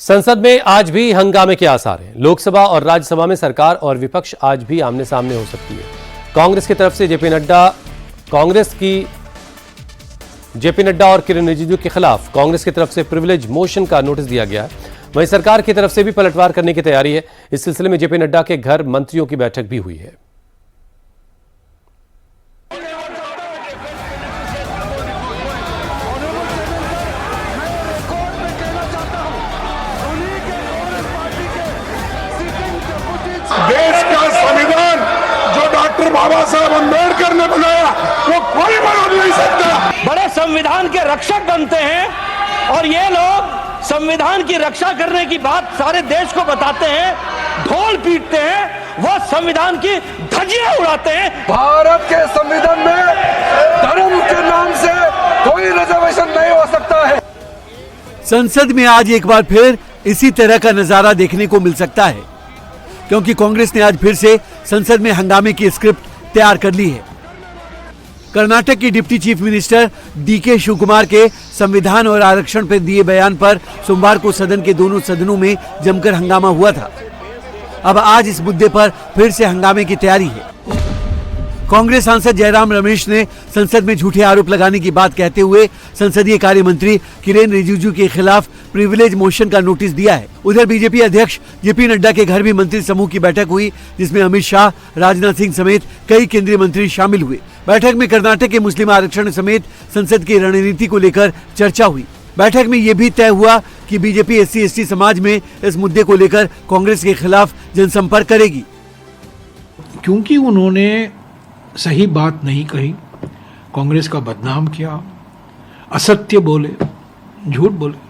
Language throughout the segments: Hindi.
संसद में आज भी हंगामे के आसार हैं। लोकसभा और राज्यसभा में सरकार और विपक्ष आज भी आमने सामने हो सकती है। कांग्रेस की तरफ से जेपी नड्डा और किरेन रिजिजू के खिलाफ कांग्रेस की तरफ से प्रिविलेज मोशन का नोटिस दिया गया है। वहीं सरकार की तरफ से भी पलटवार करने की तैयारी है। इस सिलसिले में जेपी नड्डा के घर मंत्रियों की बैठक भी हुई है। देश का संविधान जो डॉक्टर बाबा साहब अम्बेडकर ने बनाया वो कोई बदल नहीं सकता। बड़े संविधान के रक्षक बनते हैं और ये लोग संविधान की रक्षा करने की बात सारे देश को बताते हैं, ढोल पीटते हैं, वो संविधान की धज्जियां उड़ाते हैं। भारत के संविधान में धर्म के नाम से कोई रिजर्वेशन नहीं हो सकता है। संसद में आज एक बार फिर इसी तरह का नजारा देखने को मिल सकता है, क्योंकि कांग्रेस ने आज फिर से संसद में हंगामे की स्क्रिप्ट तैयार कर ली है। कर्नाटक के deputy chief minister DK Shivakumar के संविधान और आरक्षण पर दिए बयान पर सोमवार को सदन के दोनों सदनों में जमकर हंगामा हुआ था। अब आज इस मुद्दे पर फिर से हंगामे की तैयारी है। कांग्रेस सांसद जयराम रमेश ने संसद में झूठे आरोप लगाने की बात कहते हुए संसदीय कार्य मंत्री किरेन रिजिजू के खिलाफ प्रिविलेज मोशन का नोटिस दिया है। उधर बीजेपी अध्यक्ष जेपी नड्डा के घर भी मंत्री समूह की बैठक हुई, जिसमें अमित शाह, राजनाथ सिंह समेत कई केंद्रीय मंत्री शामिल हुए। बैठक में कर्नाटक के मुस्लिम आरक्षण समेत संसद की रणनीति को लेकर चर्चा हुई। बैठक में ये भी तय हुआ कि बीजेपी SC/ST समाज में इस मुद्दे को लेकर कांग्रेस के खिलाफ जनसंपर्क करेगी, क्योंकि उन्होंने सही बात नहीं कही, कांग्रेस का बदनाम किया, असत्य बोले, झूठ बोले,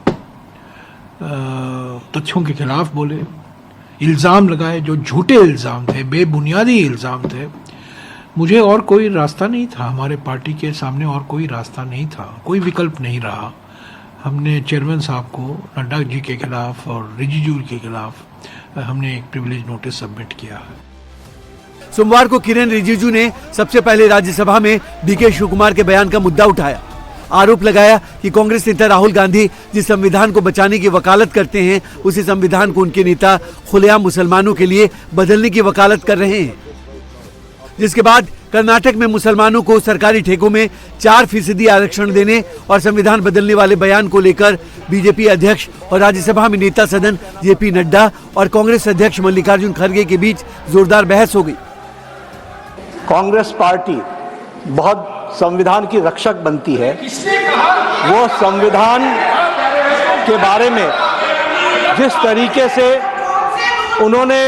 तथ्यों के खिलाफ बोले, इल्ज़ाम लगाए जो झूठे इल्ज़ाम थे, बेबुनियादी इल्ज़ाम थे। मुझे और कोई रास्ता नहीं था, हमारे पार्टी के सामने और कोई रास्ता नहीं था, कोई विकल्प नहीं रहा। हमने चेयरमैन साहब को, नड्डा जी के खिलाफ और रिजिजू के खिलाफ हमने एक प्रिविलेज नोटिस सबमिट किया है। सोमवार को किरेन रिजिजू ने सबसे पहले राज्यसभा में डीके शिवकुमार के बयान का मुद्दा उठाया। आरोप लगाया कि कांग्रेस नेता राहुल गांधी जिस संविधान को बचाने की वकालत करते हैं, उसी संविधान को उनके नेता खुलेआम मुसलमानों के लिए बदलने की वकालत कर रहे हैं। जिसके बाद कर्नाटक में मुसलमानों को सरकारी ठेकों में 4% आरक्षण देने और संविधान बदलने वाले बयान को लेकर बीजेपी अध्यक्ष और राज्यसभा में नेता सदन जेपी नड्डा और कांग्रेस अध्यक्ष मल्लिकार्जुन खड़गे के बीच जोरदार बहस हो गई। कांग्रेस पार्टी बहुत संविधान की रक्षक बनती है। वो संविधान के बारे में जिस तरीके से उन्होंने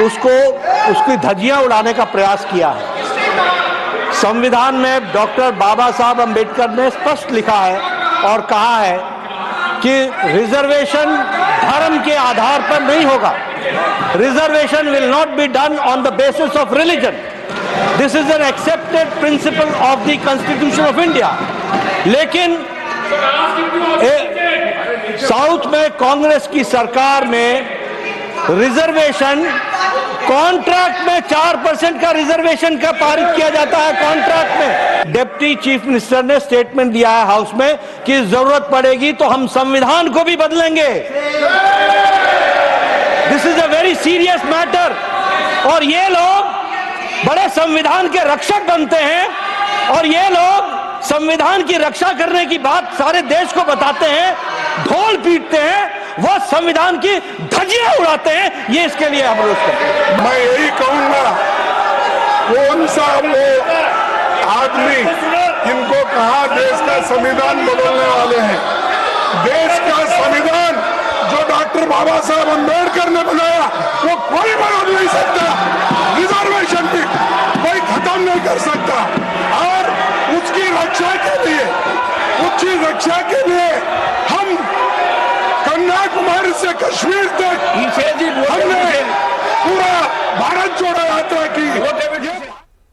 उसकी धज्जियां उड़ाने का प्रयास किया है। संविधान में डॉक्टर बाबा साहब अम्बेडकर ने स्पष्ट लिखा है और कहा है कि रिजर्वेशन धर्म के आधार पर नहीं होगा। Reservation will not be done on the basis of religion. This is an accepted principle of the Constitution of India. लेकिन साउथ में कांग्रेस की सरकार में रिजर्वेशन कॉन्ट्रैक्ट में 4% का रिजर्वेशन का पारित किया जाता है। कॉन्ट्रैक्ट में डिप्टी चीफ मिनिस्टर ने स्टेटमेंट दिया है हाउस में कि जरूरत पड़ेगी तो हम संविधान को भी बदलेंगे। This is a very serious matter. और ये लोग बड़े संविधान के रक्षक बनते हैं और ये लोग संविधान की रक्षा करने की बात सारे देश को बताते हैं, ढोल पीटते हैं, वो संविधान की धज्जियां उड़ाते हैं। ये इसके लिए हम रोक करते हैं। मैं यही कहूंगा, कौन सा वो आदमी जिनको कहा देश का संविधान बदलने वाले हैं। देश का संविधान जो डॉक्टर बाबा साहब अम्बेडकर ने बनाया